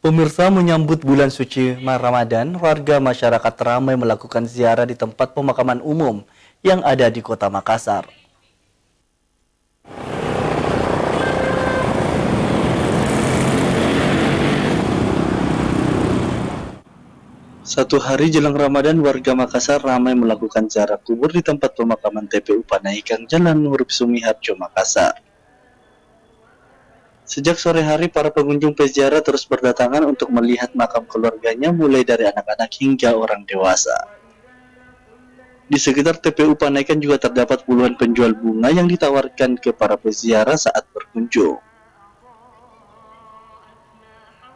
Pemirsa, menyambut bulan suci Ramadan, warga masyarakat ramai melakukan ziarah di tempat pemakaman umum yang ada di Kota Makassar. Satu hari jelang Ramadan, warga Makassar ramai melakukan ziarah kubur di tempat pemakaman TPU Panaikang, Jalan Urip Sumiharjo, Makassar. Sejak sore hari, para pengunjung peziarah terus berdatangan untuk melihat makam keluarganya, mulai dari anak-anak hingga orang dewasa. Di sekitar TPU Panaikang juga terdapat puluhan penjual bunga yang ditawarkan ke para peziarah saat berkunjung.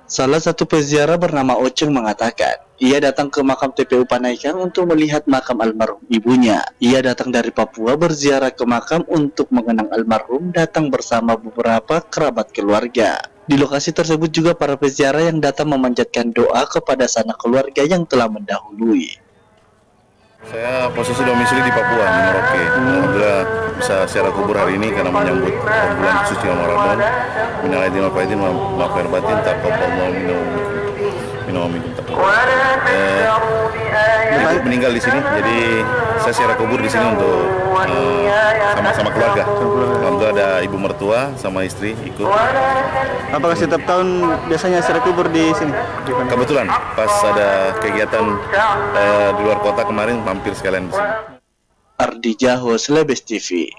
Salah satu peziarah bernama Oceng mengatakan, ia datang ke makam TPU Panaikang untuk melihat makam almarhum ibunya. Ia datang dari Papua berziarah ke makam untuk mengenang almarhum, datang bersama beberapa kerabat keluarga. Di lokasi tersebut juga para peziarah yang datang memanjatkan doa kepada sanak keluarga yang telah mendahului. Saya posisi domisili di Papua, di Merauke. Alhamdulillah bisa ziarah kubur hari ini karena menyambut bulan suci Ramadan. Minal aidin wal faizin wal khair batin taqabbalallahu minna wa minkum. Ibu meninggal di sini, jadi saya ziarah kubur di sini untuk sama-sama keluarga. Alhamdulillah ada ibu mertua sama istri ikut. Apakah setiap tahun biasanya ziarah kubur di sini? Kebetulan pas ada kegiatan di luar kota kemarin mampir sekalian di sini. Ardi Jaho, Slebes TV.